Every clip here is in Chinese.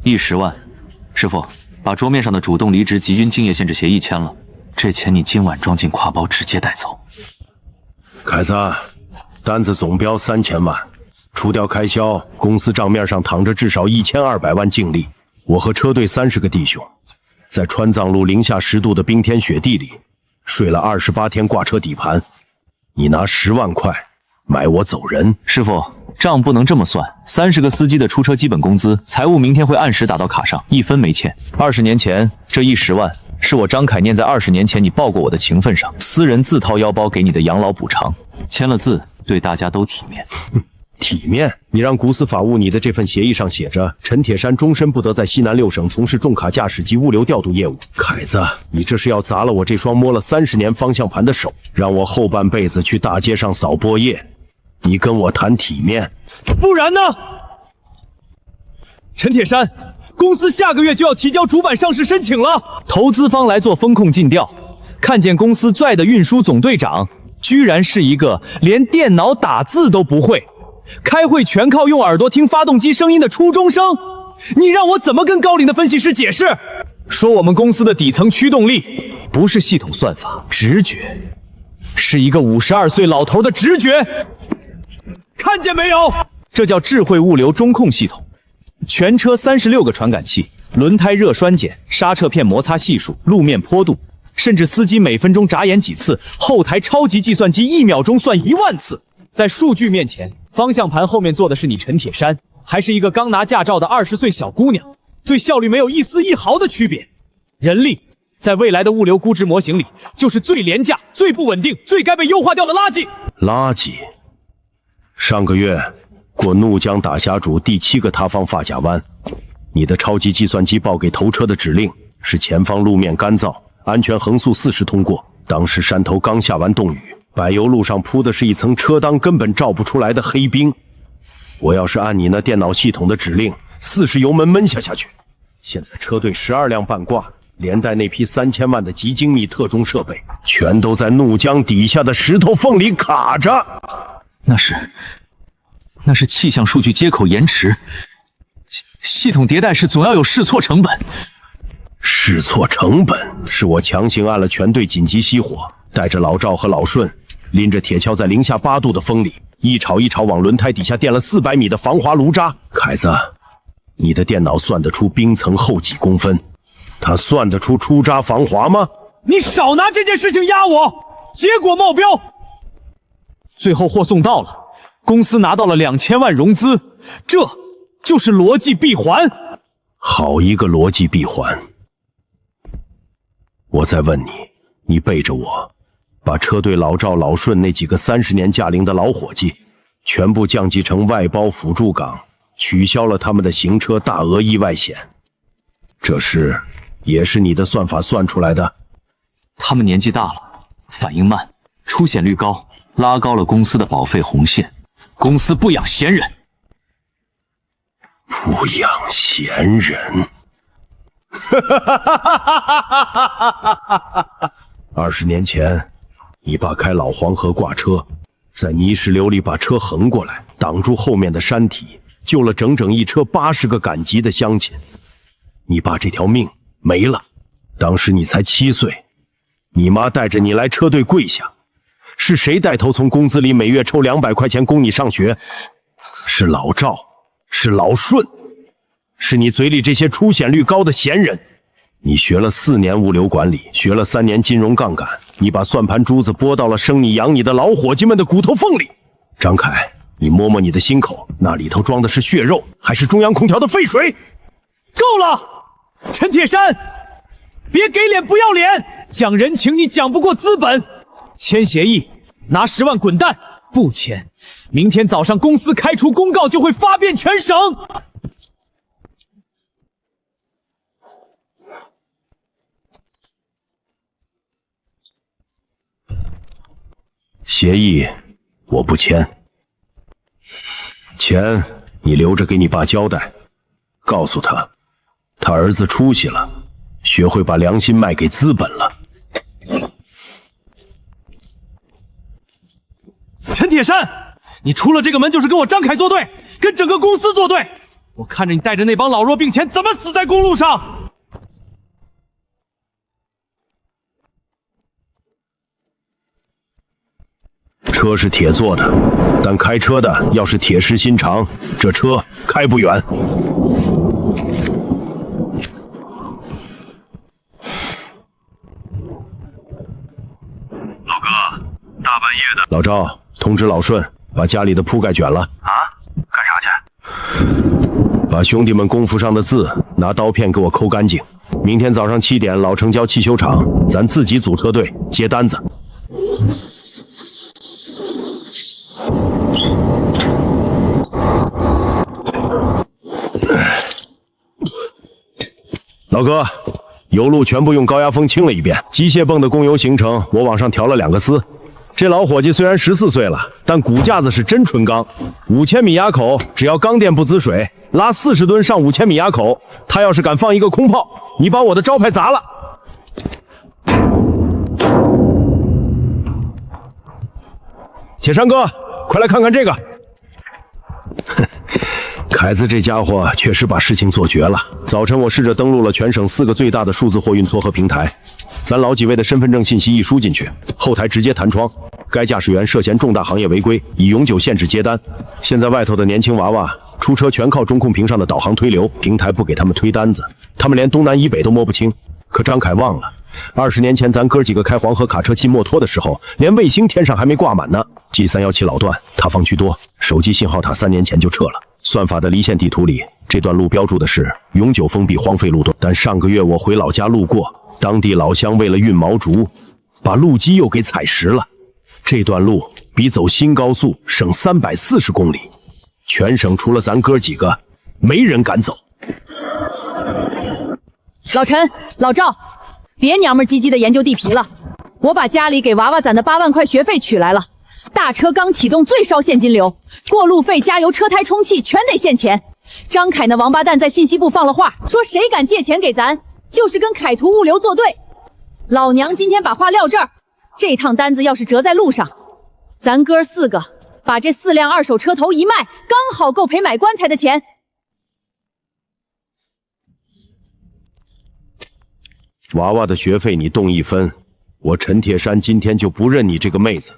110万。师傅，把桌面上的主动离职集军竞业限制协议签了，这钱你今晚装进挎包直接带走。凯子，单子总标3000万，除掉开销，公司账面上躺着至少1200万净利。我和车队30个弟兄，在川藏路零下10度的冰天雪地里睡了28天挂车底盘，你拿10万块买我走人？师傅，账不能这么算，30个司机的出车基本工资，财务明天会按时打到卡上，1分没欠。20年前这110万是我张凯念在20年前你报过我的情分上，私人自掏腰包给你的养老补偿，签了字，对大家都体面。体面？你让古斯法务你的这份协议上写着，陈铁山终身不得在西南6省从事重卡驾驶及物流调度业务。凯子，你这是要砸了我这双摸了30年方向盘的手，让我后半辈子去大街上扫波叶？你跟我谈体面？不然呢？陈铁山，公司下个月就要提交主板上市申请了，投资方来做风控尽调，看见公司拽的运输总队长，居然是一个连电脑打字都不会，开会全靠用耳朵听发动机声音的初中生，你让我怎么跟高龄的分析师解释？说我们公司的底层驱动力不是系统算法，直觉，是一个52岁老头的直觉，看见没有？这叫智慧物流中控系统，全车36个传感器，轮胎热栓检、刹车片摩擦系数、路面坡度，甚至司机每分钟眨眼几次，后台超级计算机1秒钟算10000次。在数据面前，方向盘后面坐的是你陈铁山，还是一个刚拿驾照的20岁小姑娘，对效率没有一丝一毫的区别。人力在未来的物流估值模型里，就是最廉价、最不稳定、最该被优化掉的垃圾。垃圾？上个月过怒江打峡主第7个塌方发甲弯，你的超级计算机报给头车的指令是前方路面干燥，安全横速40通过。当时山头刚下完冻雨，柏油路上铺的是一层车裆根本照不出来的黑冰。我要是按你那电脑系统的指令，40油门闷下去，现在车队12辆半挂，连带那批3000万的极精密特种设备，全都在怒江底下的石头缝里卡着。那是气象数据接口延迟，系统迭代时总要有试错成本。试错成本是我强行按了全队紧急熄火，带着老赵和老顺，拎着铁锹在零下8度的风里，一炒一炒往轮胎底下垫了400米的防滑炉渣。凯子，你的电脑算得出冰层厚几公分？它算得出出渣防滑吗？你少拿这件事情压我，结果冒标。最后货送到了，公司拿到了2000万融资，这就是逻辑闭环。好一个逻辑闭环！我再问你，你背着我，把车队老赵、老顺那几个30年驾龄的老伙计，全部降级成外包辅助岗，取消了他们的行车大额意外险。这事也是你的算法算出来的？他们年纪大了，反应慢，出险率高，拉高了公司的保费红线。公司不养闲人。不养闲人！20年前，你爸开老黄河挂车，在泥石流里把车横过来，挡住后面的山体，救了整整一车80个赶集的乡亲。你爸这条命没了。当时你才7岁，你妈带着你来车队跪下，是谁带头从工资里每月抽200块钱供你上学？是老赵，是老顺，是你嘴里这些出险率高的闲人。你学了4年物流管理，学了3年金融杠杆，你把算盘珠子拨到了生你养你的老伙计们的骨头缝里。张凯，你摸摸你的心口，那里头装的是血肉，还是中央空调的废水？够了，陈铁山，别给脸不要脸，讲人情你讲不过资本。签协议，拿10万滚蛋！不签，明天早上公司开除公告就会发遍全省。协议我不签，钱你留着给你爸交代，告诉他，他儿子出息了，学会把良心卖给资本了。陈铁山，你出了这个门就是跟我张凯作对，跟整个公司作对。我看着你带着那帮老弱病残怎么死在公路上！车是铁做的，但开车的要是铁石心肠，这车开不远。老哥，大半夜的，老赵，通知老顺，把家里的铺盖卷了。啊？干啥去？把兄弟们功夫上的字拿刀片给我抠干净。明天早上7点，老城郊汽修厂，咱自己组车队接单子。老哥，油路全部用高压风清了一遍，机械泵的供油行程我往上调了2个丝。这老伙计虽然14岁了，但骨架子是真纯钢。5000米垭口，只要钢垫不滋水，拉40吨上5000米垭口，他要是敢放一个空炮，你把我的招牌砸了。铁山哥，快来看看这个。凯子这家伙确实把事情做绝了。早晨我试着登录了全省4个最大的数字货运撮合平台，咱老几位的身份证信息一输进去，后台直接弹窗，该驾驶员涉嫌重大行业违规，已永久限制接单。现在外头的年轻娃娃出车全靠中控屏上的导航推流，平台不给他们推单子，他们连东南以北都摸不清。可张凯忘了，20年前咱哥几个开黄河卡车进墨脱的时候，连卫星天上还没挂满呢。G317老段，塌方居多，手机信号塔3年前就撤了。算法的离线地图里，这段路标注的是永久封闭荒废路段，但上个月我回老家路过，当地老乡为了运毛竹，把路基又给踩实了。这段路比走新高速省340公里，全省除了咱哥几个，没人敢走。老陈、老赵，别娘们唧唧的研究地皮了，我把家里给娃娃攒的8万块学费取来了。大车刚启动最烧现金流，过路费、加油、车胎、充气全得现钱。张凯那王八蛋在信息部放了话，说谁敢借钱给咱，就是跟凯图物流作对。老娘今天把话撂这儿，这趟单子要是折在路上，咱哥4个把这4辆2手车头一卖，刚好够赔买棺材的钱。娃娃的学费你动1分，我陈铁山今天就不认你这个妹子。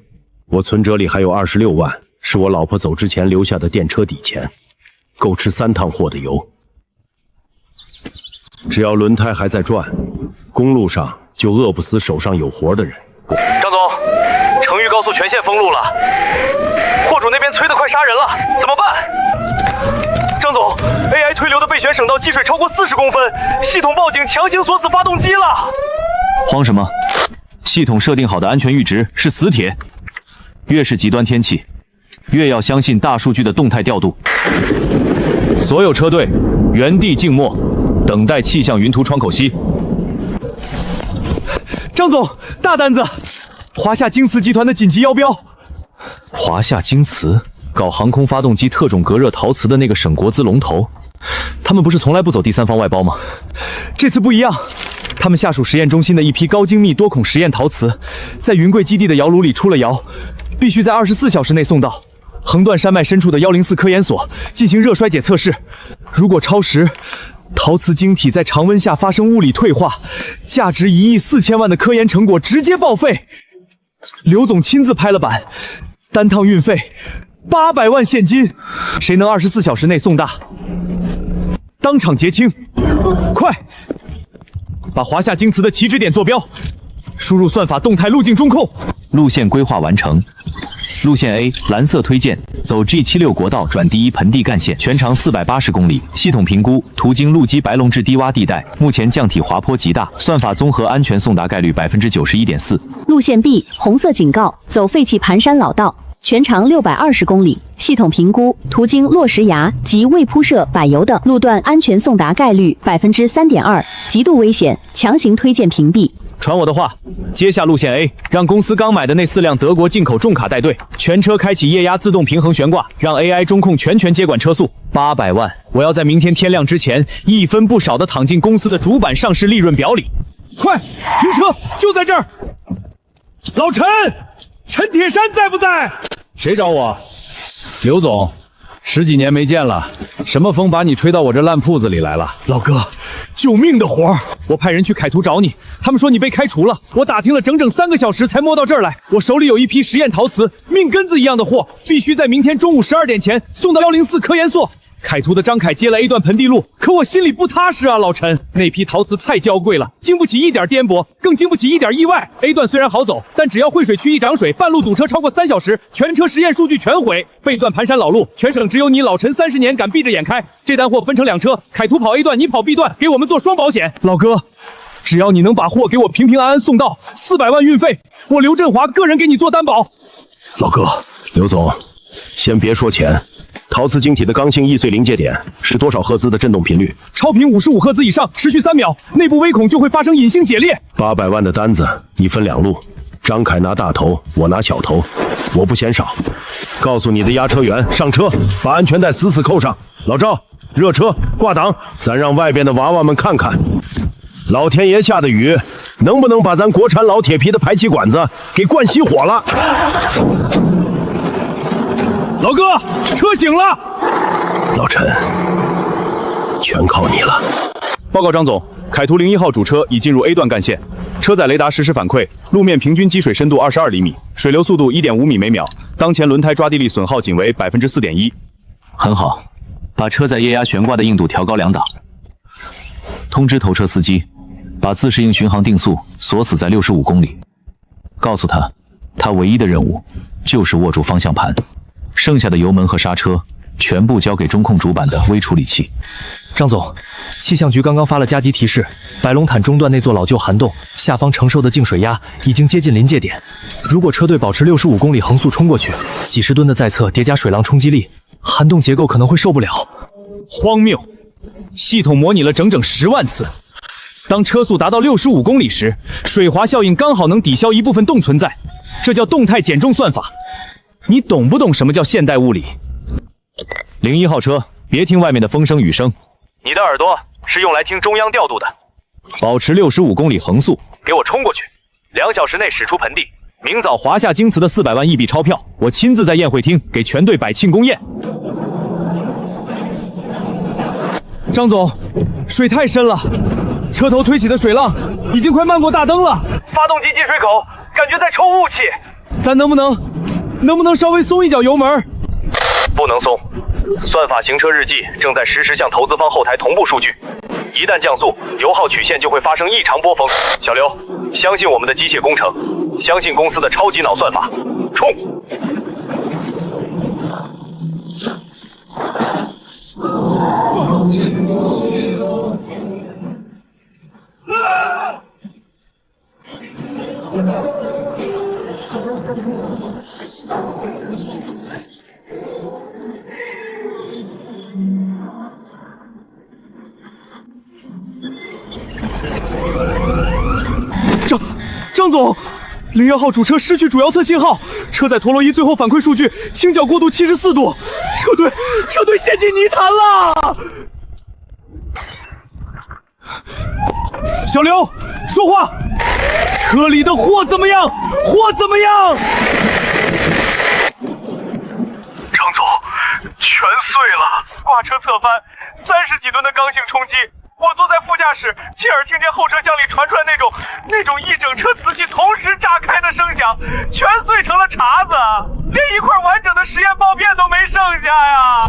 我存折里还有26万，是我老婆走之前留下的电车底钱，够吃3趟货的油。只要轮胎还在转，公路上就饿不死手上有活的人。张总，成渝高速全线封路了，货主那边催得快杀人了，怎么办？张总 ，AI 推流的备选省道积水超过40公分，系统报警强行锁死发动机了。慌什么？系统设定好的安全阈值是死铁。越是极端天气，越要相信大数据的动态调度。所有车队原地静默，等待气象云图窗口期。张总，大单子，华夏京瓷集团的紧急邀标。华夏京瓷搞航空发动机特种隔热陶瓷的那个省国资龙头，他们不是从来不走第三方外包吗？这次不一样，他们下属实验中心的一批高精密多孔实验陶瓷，在云贵基地的窑炉里出了窑，必须在24小时内送到横断山脉深处的104科研所进行热衰解测试。如果超时，陶瓷晶体在常温下发生物理退化，价值1亿4千万的科研成果直接报废。刘总亲自拍了板，单趟运费800万现金，谁能24小时内送达，当场结清。快！把华夏京瓷的起止点坐标，输入算法动态路径中控。路线规划完成。路线 A 蓝色推荐，走 G76国道转第1盆地干线，全长480公里。系统评估途经路基白龙至低洼地带，目前降体滑坡极大，算法综合安全送达概率91.4%。路线 B 红色警告，走废弃盘山老道，全长620公里。系统评估途经落石崖及未铺设柏油的路段，安全送达概率3.2%，极度危险，强行推荐屏蔽。传我的话，接下路线 A， 让公司刚买的那4辆德国进口重卡带队，全车开启液压自动平衡悬挂，让 AI 中控全权接管车速。800万，我要在明天天亮之前1分不少的躺进公司的主板上市利润表里。快，停车，就在这儿。老陈，陈铁山在不在？谁找我？刘总， 10几年没见了，什么风把你吹到我这烂铺子里来了？老哥，救命的活儿！我派人去凯图找你，他们说你被开除了。我打听了整整3个小时才摸到这儿来。我手里有一批实验陶瓷，命根子一样的货，必须在明天中午12点前送到104科研所。凯图的张凯接来一段盆地路，可我心里不踏实啊，老陈。那批陶瓷太娇贵了，经不起一点颠簸，更经不起一点意外。A 段虽然好走，但只要汇水区一涨水，半路堵车超过3小时，全车实验数据全毁。B 段盘山老路，全省只有你老陈30年敢闭着眼开。这单货分成2车，凯图跑 A 段，你跑 B 段，给我们做双保险。老哥，只要你能把货给我平平安安送到，400万运费，我刘振华个人给你做担保。老哥，刘总，先别说钱。陶瓷晶体的刚性易碎临界点是多少赫兹的振动频率？超频55赫兹以上，持续3秒，内部微孔就会发生隐性解裂。800万的单子，你分2路，张凯拿大头，我拿小头，我不嫌少。告诉你的押车员上车，把安全带死死扣上。老赵，热车挂档，咱让外边的娃娃们看看，老天爷下的雨能不能把咱国产老铁皮的排气管子给灌熄火了。老哥，车醒了。老陈，全靠你了。报告张总，凯图01号主车已进入 A 段干线，车载雷达实时反馈，路面平均积水深度22厘米，水流速度1.5米每秒，当前轮胎抓地力损耗仅为4.1%。很好，把车载液压悬挂的硬度调高2档。通知头车司机，把自适应巡航定速锁死在65公里。告诉他，他唯一的任务就是握住方向盘。剩下的油门和刹车全部交给中控主板的微处理器。张总，气象局刚刚发了加急提示，白龙潭中段那座老旧涵洞下方承受的净水压已经接近临界点。如果车队保持65公里横速冲过去，几十吨的载侧叠加水浪冲击力，涵洞结构可能会受不了。荒谬！系统模拟了整整10万次。当车速达到65公里时，水滑效应刚好能抵消一部分洞存在，这叫动态减重算法。你懂不懂什么叫现代物理？01号车，别听外面的风声雨声，你的耳朵是用来听中央调度的。保持65公里横速，给我冲过去！2小时内驶出盆地，明早华夏京瓷的400万一笔钞票，我亲自在宴会厅给全队摆庆功宴。张总，水太深了，车头推起的水浪已经快漫过大灯了，发动机进水口感觉在抽雾气，咱能不能稍微松一脚油门？不能松，算法行车日记正在实时向投资方后台同步数据，一旦降速，油耗曲线就会发生异常波峰。小刘，相信我们的机械工程，相信公司的超级脑算法，冲！张总，01号主车失去主要侧信号，车载陀螺仪最后反馈数据倾角过度74度，车队陷进泥潭了。小刘，说话，车里的货怎么样？货怎么样？张总，全碎了，挂车侧翻，30几吨的刚性冲击。我坐在副驾驶，亲耳听见后车厢里传出来那种一整车瓷器同时炸开的声响，全碎成了碴子，连一块完整的实验爆片都没剩下呀！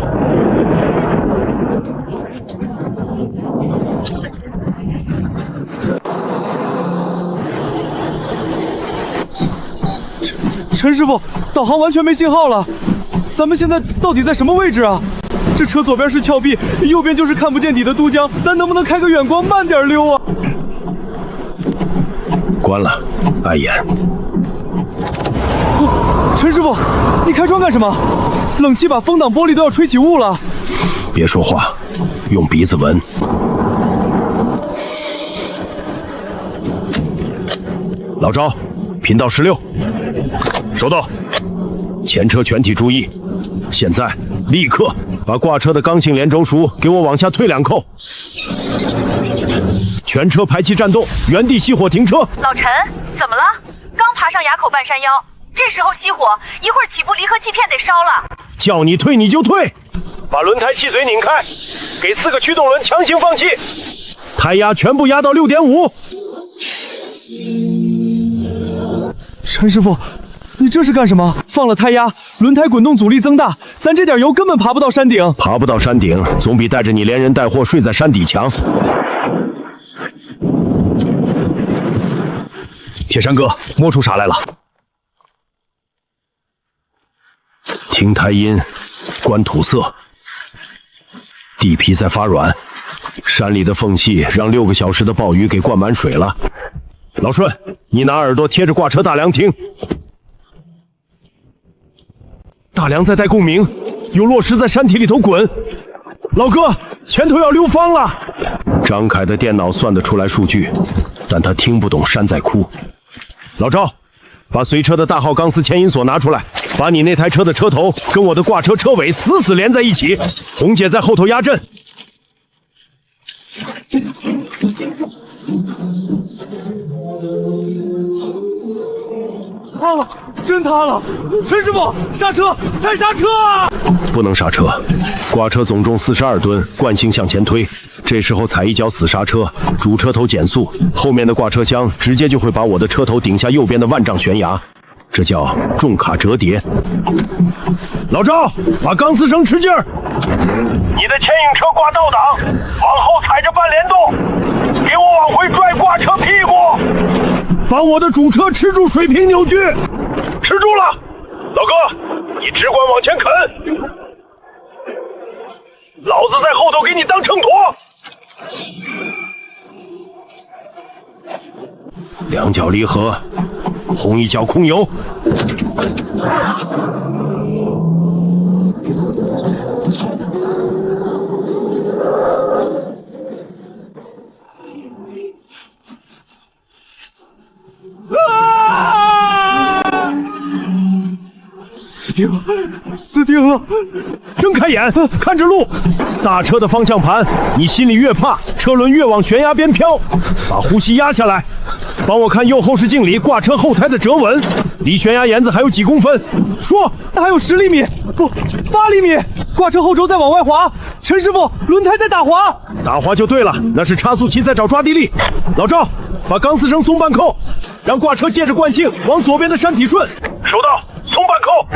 陈师傅，导航完全没信号了，咱们现在到底在什么位置啊？这车左边是峭壁，右边就是看不见底的都江，咱能不能开个远光慢点溜啊？关了，碍眼。陈师傅，你开窗干什么？冷气把风挡玻璃都要吹起雾了。别说话，用鼻子闻。老赵，频道16，收到。前车全体注意，现在立刻把挂车的刚性连轴束给我往下退2扣。全车排气战斗，原地熄火停车。老陈，怎么了？刚爬上垭口半山腰，这时候熄火，一会儿起步离合器片得烧了。叫你退你就退，把轮胎气嘴拧开，给4个驱动轮强行放气，胎压全部压到6.5。陈师傅，你这是干什么？放了胎压，轮胎滚动阻力增大，咱这点油根本爬不到山顶。爬不到山顶，总比带着你连人带货睡在山底强。铁山哥，摸出啥来了？听胎音，观土色，地皮在发软，山里的缝隙让6个小时的暴雨给灌满水了。老顺，你拿耳朵贴着挂车大梁听。大梁在带共鸣，有落石在山体里头滚。老哥，前头要溜方了。张凯的电脑算得出来数据，但他听不懂山在哭。老赵，把随车的大号钢丝牵引索拿出来，把你那台车的车头跟我的挂车车尾死死连在一起。红姐在后头压阵。塌了，真塌了！陈师傅，刹车，踩刹车啊！不能刹车，挂车总重42吨，惯性向前推。这时候踩一脚死刹车，主车头减速，后面的挂车厢直接就会把我的车头顶下右边的万丈悬崖，这叫重卡折叠。老赵，把钢丝绳吃劲儿！你的牵引车挂倒档，往后踩着半联动，给我往回拽挂车屁股，把我的主车吃住水平扭矩，吃住了。老哥，你只管往前啃，老子在后头给你当秤砣。两脚离合，轰一脚空油。死定了！睁开眼，看着路。大车的方向盘，你心里越怕，车轮越往悬崖边飘。把呼吸压下来，帮我看右后视镜里挂车后胎的折纹，离悬崖沿子还有几公分？说，还有10厘米，不，8厘米。挂车后轴在往外滑，陈师傅，轮胎在打滑。打滑就对了，那是差速器在找抓地力。老赵，把钢丝绳松半扣，让挂车借着惯性往左边的山体顺。收到，松半扣。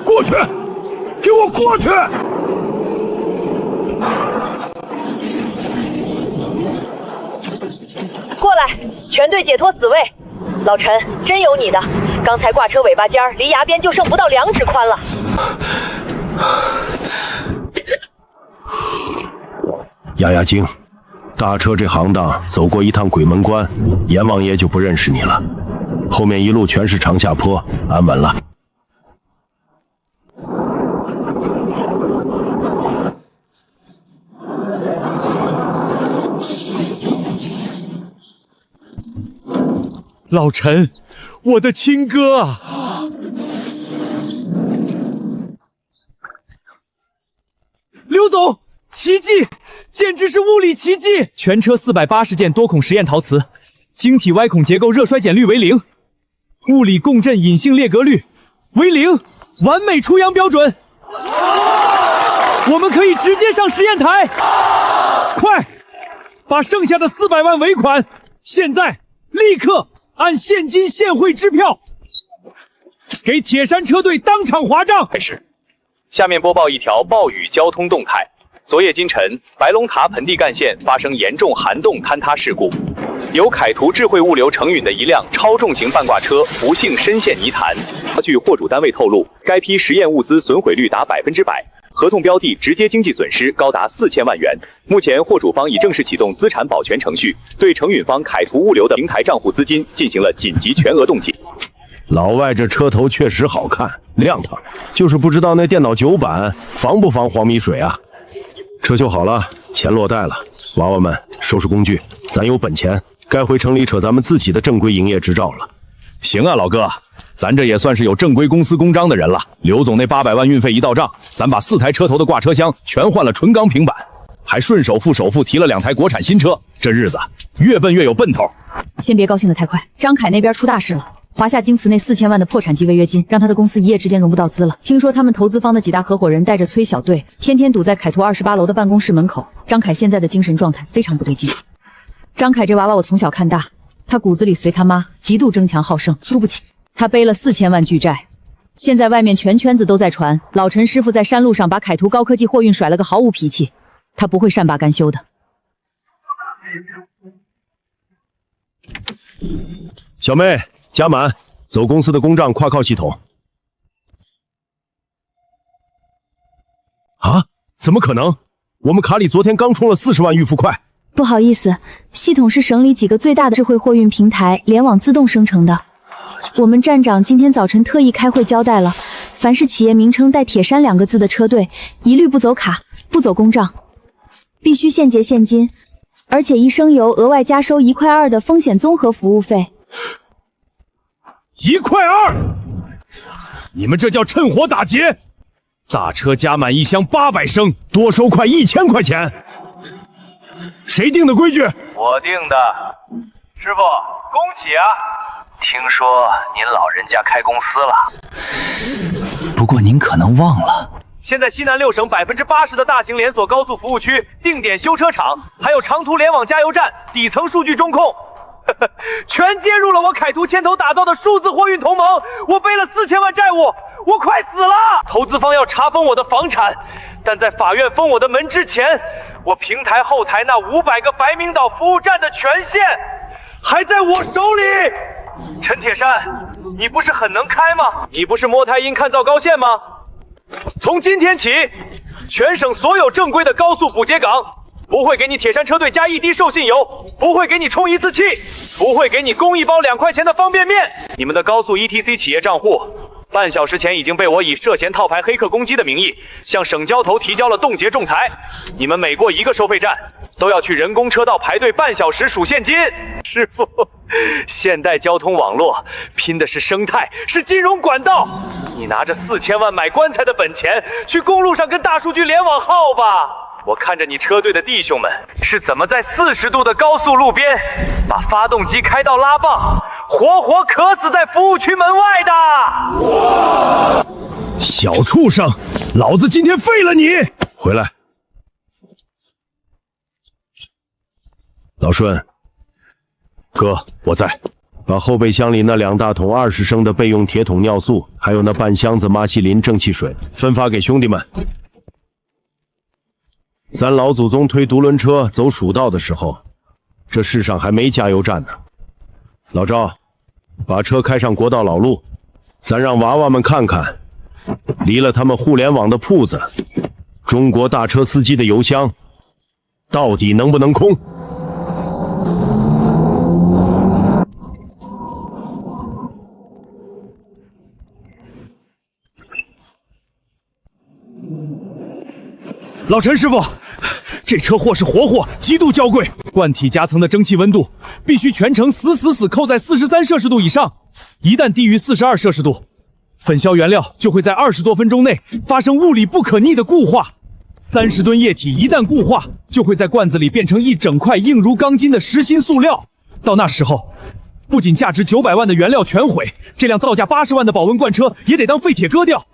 过去，给我过去！过来，全队解脱死位。老陈，真有你的！刚才挂车尾巴尖儿离崖边就剩不到2指宽了。压压惊，大车这行当走过一趟鬼门关，阎王爷就不认识你了。后面一路全是长下坡，安稳了。老陈，我的亲哥啊！刘总，奇迹，简直是物理奇迹！全车480件多孔实验陶瓷，晶体歪孔结构热衰减率为0，物理共振隐性裂格率为0，完美出洋标准。我们可以直接上实验台，快，把剩下的400万尾款，现在立刻按现金现汇支票，给铁山车队当场划账。开始，下面播报一条暴雨交通动态。昨夜今晨，白龙塔盆地干线发生严重涵洞坍塌事故，由凯图智慧物流承运的一辆超重型半挂车不幸深陷泥潭。据货主单位透露，该批实验物资损毁率达100%，合同标的直接经济损失高达4000万元。目前，货主方已正式启动资产保全程序，对承运方凯图物流的平台账户资金进行了紧急全额冻结。老外这车头确实好看，亮堂，就是不知道那电脑9版防不防黄米水啊？车修好了，钱落袋了，娃娃们收拾工具，咱有本钱，该回城里扯咱们自己的正规营业执照了。行啊，老哥，咱这也算是有正规公司公章的人了。刘总那800万运费一到账，咱把4台车头的挂车厢全换了纯钢平板。还顺手付首付提了2台国产新车，这日子越奔越有奔头。先别高兴得太快，张凯那边出大事了。华夏京瓷那4000万的破产及违约金，让他的公司一夜之间融不到资了。听说他们投资方的几大合伙人带着崔小队，天天堵在凯图28楼的办公室门口。张凯现在的精神状态非常不对劲。张凯这娃娃我从小看大，他骨子里随他妈，极度争强好胜，输不起。他背了4000万巨债，现在外面全圈子都在传，老陈师傅在山路上把凯图高科技货运甩了个毫无脾气，他不会善罢甘休的。小妹，加满，走公司的公账跨靠系统。啊？怎么可能？我们卡里昨天刚充了40万预付快。不好意思，系统是省里几个最大的智慧货运平台联网自动生成的。我们站长今天早晨特意开会交代了，凡是企业名称带铁山2个字的车队，一律不走卡，不走公账，必须现结现金，而且一升油额外加收1.2块的风险综合服务费。1.2块，你们这叫趁火打劫！大车加满1箱800升，多收快1000块钱。谁定的规矩？我定的。师傅，恭喜啊！听说您老人家开公司了。不过您可能忘了，现在西南6省80%的大型连锁高速服务区、定点修车厂，还有长途联网加油站，底层数据中控，全接入了我凯图牵头打造的数字货运同盟。我背了4000万债务，我快死了！投资方要查封我的房产，但在法院封我的门之前，我平台后台那500个白明岛服务站的权限还在我手里。陈铁山，你不是很能开吗？你不是摸台阴看造高线吗？从今天起，全省所有正规的高速补接港不会给你铁山车队加1滴授信油，不会给你充1次气，不会给你公益包2块钱的方便面。你们的高速 ETC 企业账户半小时前已经被我以涉嫌套牌黑客攻击的名义向省交投提交了冻结仲裁。你们每过1个收费站都要去人工车道排队半小时数现金。师傅，现代交通网络拼的是生态，是金融管道。你拿着4000万买棺材的本钱，去公路上跟大数据联网号吧。我看着你车队的弟兄们是怎么在40度的高速路边把发动机开到拉棒，活活渴死在服务区门外的。小畜生，老子今天废了你！回来。老顺，哥，我在。把后备箱里那2大桶20升的备用铁桶尿素，还有那半箱子马西林正气水，分发给兄弟们。咱老祖宗推独轮车走蜀道的时候，这世上还没加油站呢。老赵，把车开上国道老路，咱让娃娃们看看，离了他们互联网的铺子，中国大车司机的油箱到底能不能空？老陈师傅，这车货是活货，极度娇贵，罐体夹层的蒸汽温度必须全程死扣在43摄氏度以上，一旦低于42摄氏度，粉销原料就会在20多分钟内发生物理不可逆的固化。30吨液体一旦固化，就会在罐子里变成一整块硬如钢筋的实心塑料。到那时候，不仅价值900万的原料全毁，这辆造价80万的保温罐车也得当废铁割掉。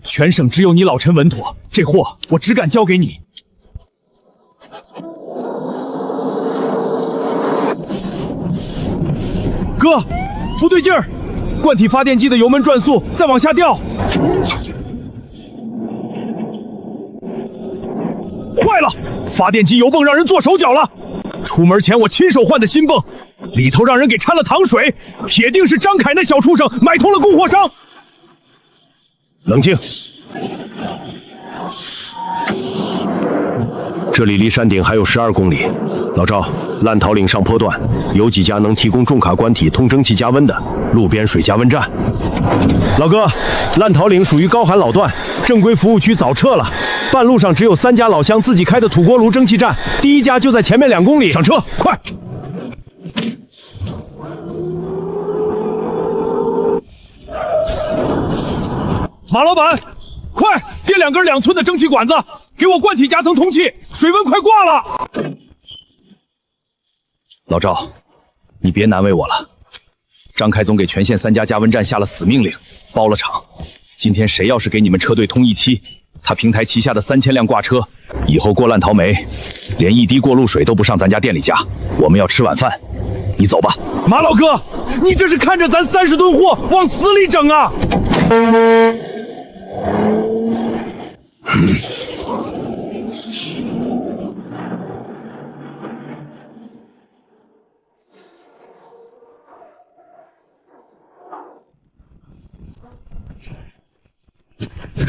全省只有你老陈稳妥，这货我只敢交给你。哥，不对劲儿，罐体发电机的油门转速在往下掉。坏了，发电机油泵让人做手脚了。出门前我亲手换的新泵，里头让人给掺了糖水，铁定是张凯那小畜生买通了供货商。冷静，这里离山顶还有12公里。老赵，烂桃岭上坡段有几家能提供重卡关体通蒸汽加温的路边水加温站？老哥，烂桃岭属于高寒老段，正规服务区早撤了，半路上只有3家老乡自己开的土锅炉蒸汽站，第1家就在前面2公里。上车，快！马老板，快接2根2寸的蒸汽管子，给我罐体夹层通气，水温快挂了。老赵，你别难为我了。张开总给全县3家加温站下了死命令，包了场。今天谁要是给你们车队通一期，他平台旗下的3000辆挂车，以后过烂桃梅，连一滴过路水都不上咱家店里加。我们要吃晚饭，你走吧。马老哥，你这是看着咱30吨货往死里整啊！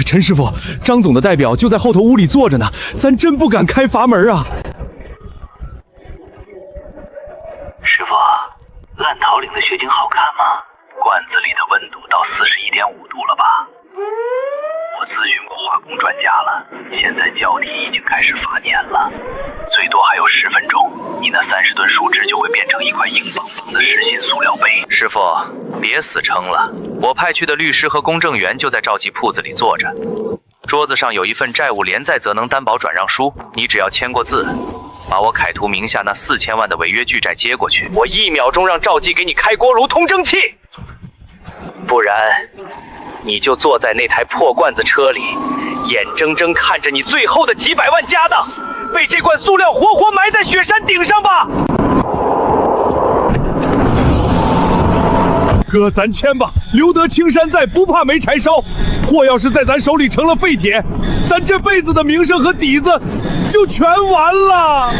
陈师傅，张总的代表就在后头屋里坐着呢，咱真不敢开阀门啊！师傅，烂桃岭的雪景好看吗？罐子里的温度到41.5度了吧？我咨询过化工专家了，现在胶体已经开始发粘了，最多还有10分钟，你那30吨树脂就会变成一块硬邦邦的实心塑料杯。师傅，别死撑了，我派去的律师和公证员就在赵记铺子里坐着，桌子上有一份债务连载责能担保转让书，你只要签过字，把我凯图名下那4000万的违约巨债接过去，我1秒钟让赵记给你开锅炉通蒸汽，不然你就坐在那台破罐子车里，眼睁睁看着你最后的几百万家当被这罐塑料活活埋在雪山顶上吧！哥，咱签吧，留得青山在，不怕没柴烧。货要是在咱手里成了废铁，咱这辈子的名声和底子就全完了。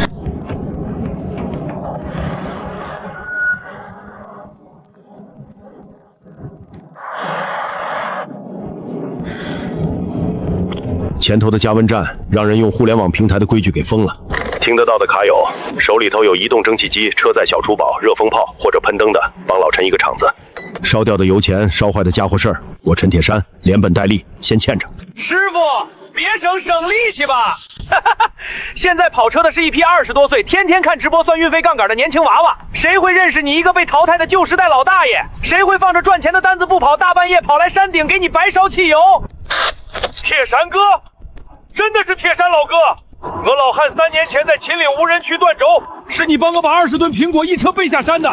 前头的加温站让人用互联网平台的规矩给封了，听得到的卡友手里头有移动蒸汽机、车载小厨宝、热风炮或者喷灯的，帮老陈一个场子。烧掉的油钱、烧坏的家伙事儿，我陈铁山连本带利先欠着。师傅，别省力气吧。现在跑车的是一批20多岁，天天看直播算运费杠杆的年轻娃娃，谁会认识你一个被淘汰的旧时代老大爷？谁会放着赚钱的单子不跑，大半夜跑来山顶给你白烧汽油？铁山哥，真的是铁山老哥。我老汉3年前在秦岭无人区断轴，是你帮我把20吨苹果一车背下山的。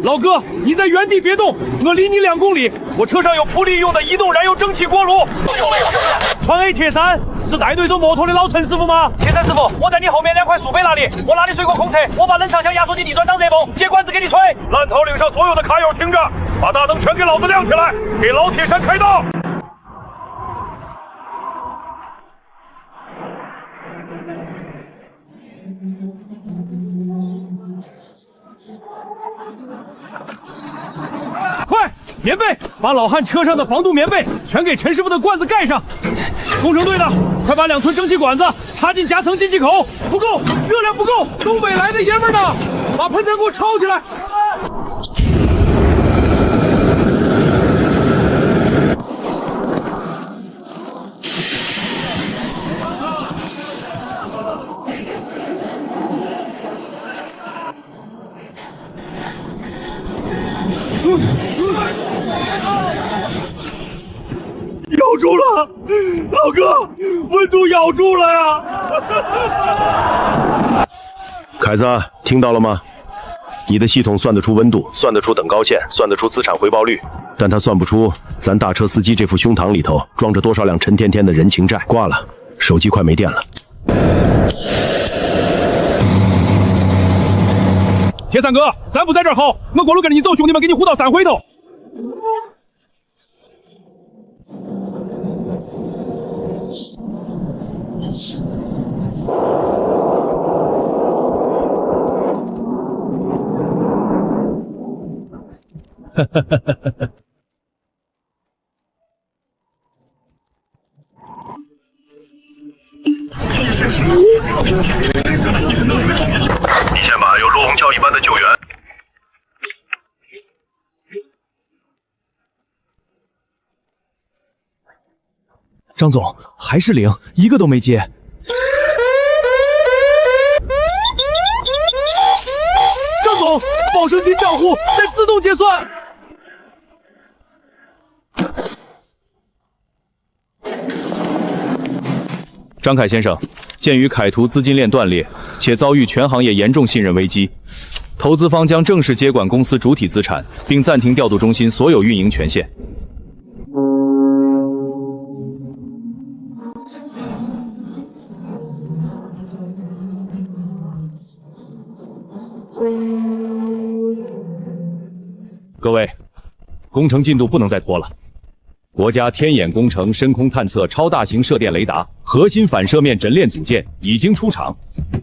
老哥，你在原地别动，我离你2公里。我车上有普利用的移动燃油蒸汽锅炉。川 A 铁山是带队走摩托的老陈师傅吗？铁山师傅，我在你后面2块速杯那里，我拉你水过空车，我把冷藏箱压缩机底砖当热风，接管子给你吹。烂桃岭上所有的卡友听着，把大灯全给老子亮起来，给老铁山开道。快，棉被，把老汉车上的防毒棉被全给陈师傅的罐子盖上。工程队的，快把2寸蒸汽管子插进夹层进气口。不够，热量不够，东北来的爷们儿呢，把喷泉给我抄起来。咬住了，老哥，温度咬住了呀！凯子，听到了吗？你的系统算得出温度，算得出等高线，算得出资产回报率，但它算不出咱大车司机这副胸膛里头装着多少辆沉甸甸的人情债。挂了，手机快没电了。铁三哥，咱不在这儿好，我过路跟着你走，兄弟们给你护到3回头。你先把有陆鸿桥一般的救援。张总还是0，一个都没接。张总，保证金账户在自动结算。张凯先生，鉴于凯图资金链断裂，且遭遇全行业严重信任危机，投资方将正式接管公司主体资产，并暂停调度中心所有运营权限。各位，工程进度不能再拖了。国家天眼工程深空探测超大型射电雷达核心反射面阵列组件已经出厂，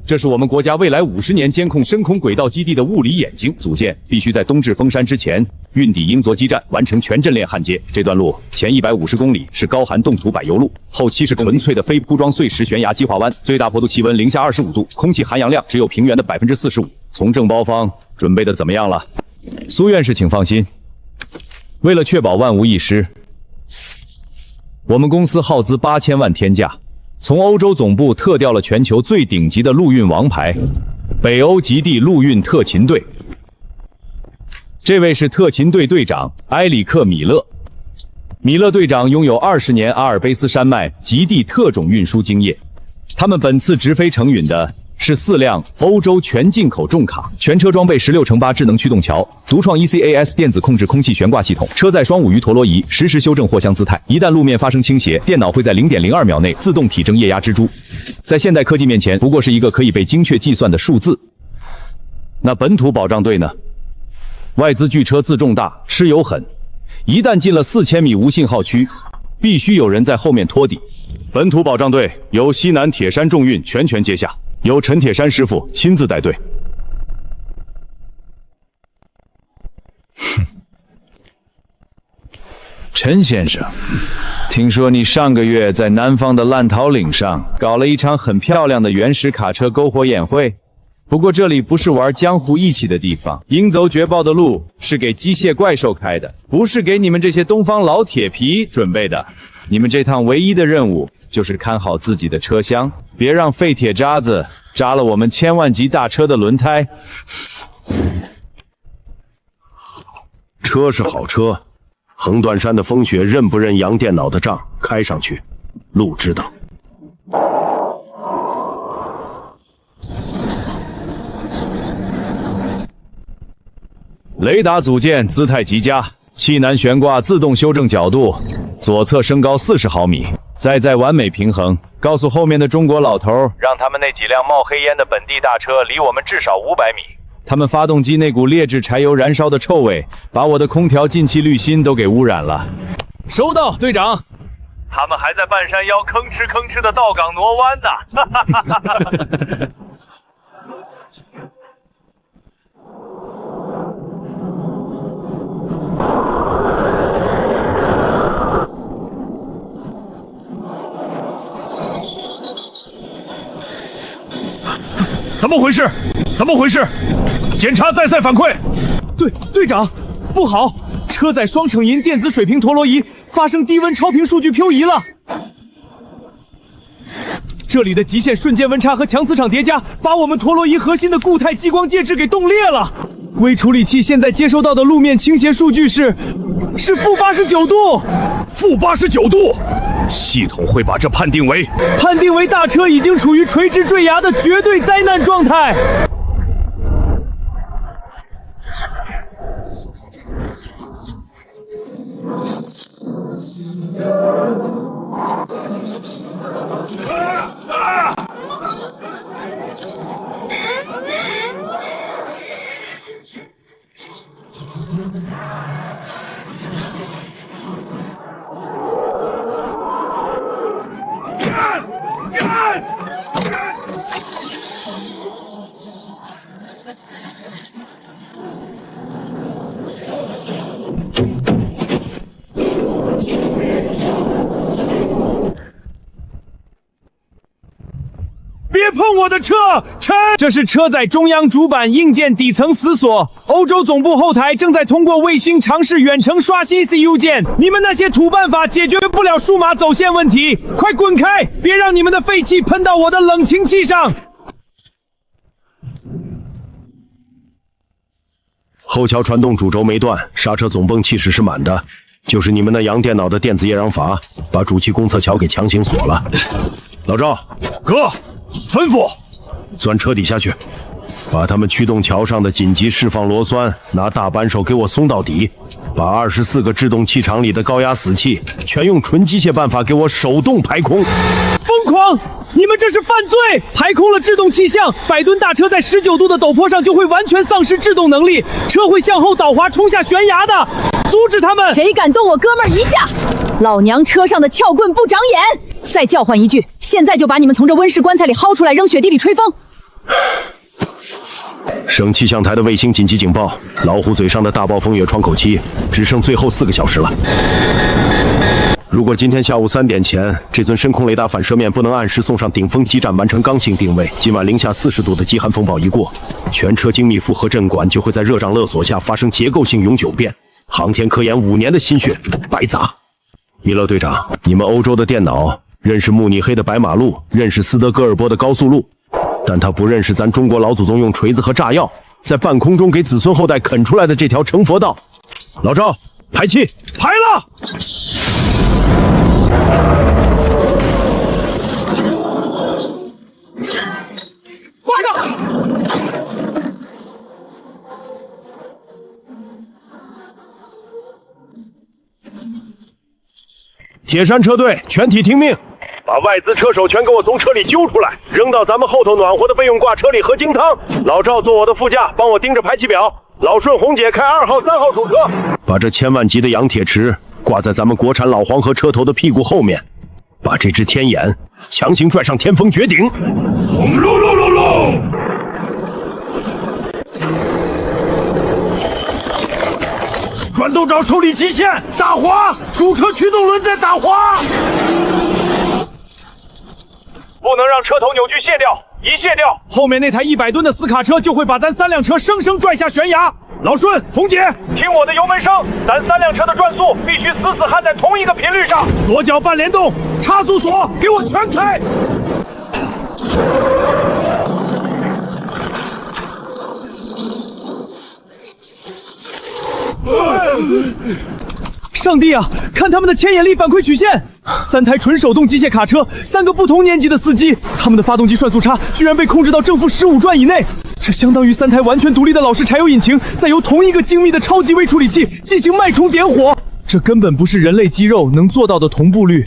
这是我们国家未来50年监控深空轨道基地的物理眼睛。组件必须在冬至封山之前运抵英佐基站，完成全阵列焊接。这段路前150公里是高寒冻土柏油路，后期是纯粹的非铺装碎石悬崖激化湾，最大坡度气温零下25度，空气含氧量只有平原的45%。从政包方准备的怎么样了？苏院士，请放心，为了确保万无一失，我们公司耗资8000万天价，从欧洲总部特调了全球最顶级的陆运王牌——北欧极地陆运特勤队。这位是特勤队队长埃里克·米勒。米勒队长拥有20年阿尔卑斯山脉极地特种运输经验。他们本次直飞承运的是4辆欧洲全进口重卡，全车装备16×8智能驱动桥，独创 ECAS 电子控制空气悬挂系统，车载双5鱼陀螺仪，实时修正货箱姿态。一旦路面发生倾斜，电脑会在0.02秒内自动体征液压蜘蛛。在现代科技面前，不过是一个可以被精确计算的数字。那本土保障队呢？外资巨车自重大，吃油狠，一旦进了4000米无信号区，必须有人在后面托底。本土保障队由西南铁山重运全权接下，由陈铁山师傅亲自带队。陈先生，听说你上个月在南方的烂桃岭上搞了一场很漂亮的原始卡车篝火宴会。不过这里不是玩江湖义气的地方，应走绝报的路是给机械怪兽开的，不是给你们这些东方老铁皮准备的。你们这趟唯一的任务就是看好自己的车厢，别让废铁渣子扎了我们千万级大车的轮胎。车是好车，横断山的风雪认不认杨电脑的账，开上去，路知道。雷达组件姿态极佳，气囊悬挂自动修正角度，左侧升高40毫米，在完美平衡。告诉后面的中国老头，让他们那几辆冒黑烟的本地大车离我们至少500米。他们发动机那股劣质柴油燃烧的臭味，把我的空调进气滤芯都给污染了。收到，队长。他们还在半山腰吭哧吭哧的到岗挪弯呢。怎么回事？怎么回事？检查再赛反馈。队长，不好！车载双成银电子水平陀螺仪发生低温超频数据漂移了。这里的极限瞬间温差和强磁场叠加，把我们陀螺仪核心的固态激光介质给冻裂了。微处理器现在接收到的路面倾斜数据是-89度。-89度。系统会把这判定为大车已经处于垂直坠崖的绝对灾难状态。别碰我的车，陈！这是车载中央主板硬件底层死锁，欧洲总部后台正在通过卫星尝试远程刷新 CPU 键。你们那些土办法解决不了数码走线问题，快滚开！别让你们的废气喷到我的冷情器上。后桥传动主轴没断，刹车总泵气室是满的，就是你们那洋电脑的电子液壤阀把主气公测桥给强行锁了。老赵，哥。吩咐，钻车底下去，把他们驱动桥上的紧急释放螺栓拿大扳手给我松到底，把24个制动气场里的高压死气全用纯机械办法给我手动排空。疯狂！你们这是犯罪！排空了制动气象，100吨大车在19度的陡坡上就会完全丧失制动能力，车会向后倒滑，冲下悬崖的。阻止他们！谁敢动我哥们儿一下，老娘车上的撬棍不长眼！再叫唤一句，现在就把你们从这温室棺材里薅出来，扔雪地里吹风！省气象台的卫星紧急警报：老虎嘴上的大暴风雪窗口期只剩最后4个小时了。如果今天下午3点前，这尊深空雷达反射面不能按时送上顶峰基站完成刚性定位，今晚零下40度的极寒风暴一过，全车精密复合阵管就会在热胀勒索下发生结构性永久变，航天科研5年的心血白砸。米勒队长，你们欧洲的电脑认识慕尼黑的白马路，认识斯德哥尔摩的高速路，但他不认识咱中国老祖宗用锤子和炸药在半空中给子孙后代啃出来的这条成佛道。老赵，排气，排了！挂上！铁山车队全体听命，把外资车手全给我从车里揪出来，扔到咱们后头暖和的备用挂车里喝精汤。老赵坐我的副驾，帮我盯着排气表。老顺、红姐开2号、3号主车，把这1000万级的氧铁池挂在咱们国产老黄河车头的屁股后面，把这只天眼强行拽上天峰绝顶。轰隆隆隆隆！转动爪受力极限打滑，主车驱动轮在打滑，不能让车头扭矩卸掉，一卸掉，后面那台100吨的斯卡车就会把咱3辆车生生拽下悬崖。老顺，红姐，听我的油门声，咱3辆车的转速必须死死焊在同一个频率上。左脚半联动，差速锁给我全开。上帝啊！看他们的牵引力反馈曲线，3台纯手动机械卡车，3个不同年级的司机，他们的发动机转速差居然被控制到正负15转以内，这相当于3台完全独立的老式柴油引擎，再由同一个精密的超级微处理器进行脉冲点火，这根本不是人类肌肉能做到的同步率。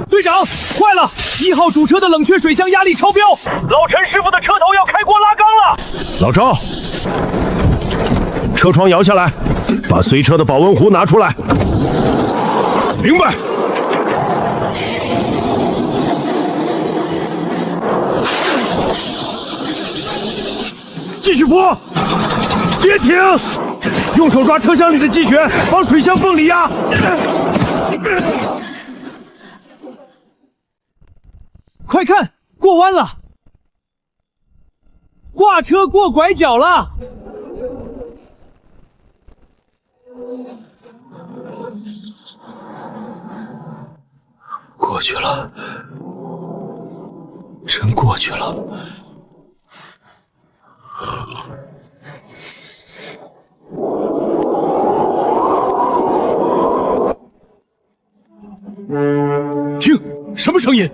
队长，坏了！1号主车的冷却水箱压力超标，老陈师傅的车头要开锅拉缸了。老赵，车窗摇下来，把随车的保温壶拿出来。明白。继续拨，别停，用手抓车厢里的积雪，往水箱缝里压。快看，过弯了！挂车过拐角了！过去了，真过去了。听，什么声音？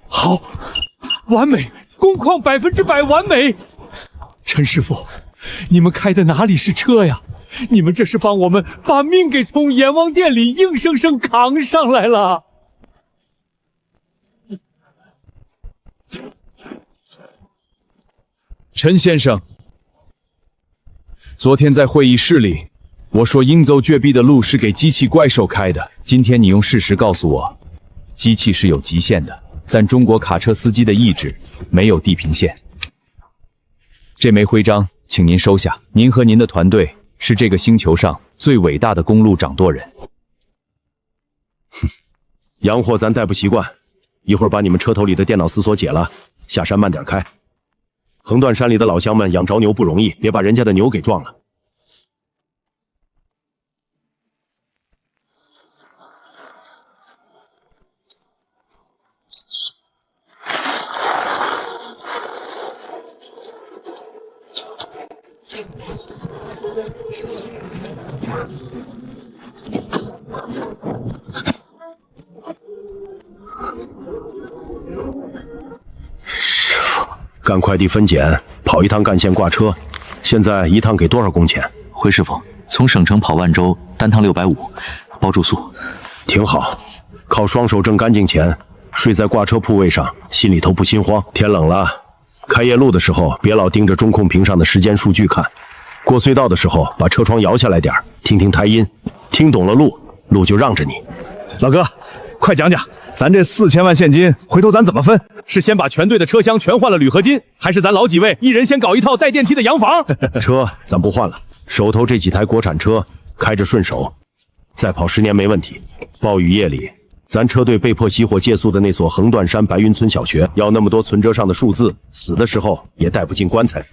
好，完美，工况100%完美。陈师傅，你们开的哪里是车呀？你们这是帮我们把命给从阎王殿里硬生生扛上来了。陈先生，昨天在会议室里，我说应走绝壁的路是给机器怪兽开的。今天你用事实告诉我，机器是有极限的。但中国卡车司机的意志没有地平线。这枚徽章，请您收下。您和您的团队是这个星球上最伟大的公路掌舵人。哼，洋货咱带不习惯，一会儿把你们车头里的电脑丝锁解了，下山慢点开。横断山里的老乡们养着牛不容易，别把人家的牛给撞了。干快递分拣，跑一趟干线挂车，现在一趟给多少工钱？回师傅，从省城跑万州，单趟650，包住宿。挺好，靠双手挣干净钱，睡在挂车铺位上，心里头不心慌。天冷了，开夜路的时候别老盯着中控屏上的时间数据看，过隧道的时候把车窗摇下来点，听听胎音，听懂了路就让着你。老哥，快讲讲，咱这4000万现金，回头咱怎么分？是先把全队的车厢全换了铝合金，还是咱老几位一人先搞一套带电梯的洋房？车咱不换了，手头这几台国产车开着顺手，再跑10年没问题。暴雨夜里，咱车队被迫熄火借宿的那所横断山白云村小学，要那么多存折上的数字，死的时候也带不进棺材。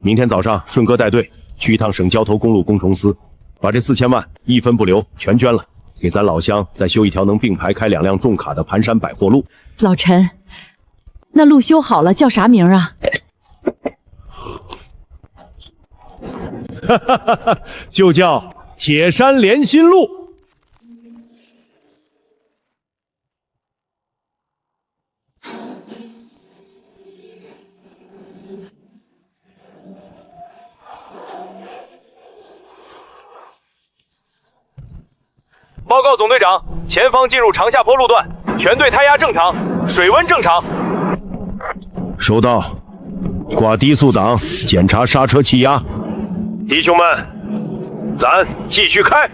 明天早上顺哥带队去一趟省交通公路工程司，把这4000万一分不留全捐了，给咱老乡再修一条能并排开2辆重卡的盘山百货路。老陈，那路修好了叫啥名啊？就叫铁山连心路。报告总队长，前方进入长下坡路段，全队胎压正常，水温正常。收到，挂低速档，检查刹车气压。弟兄们，咱继续开。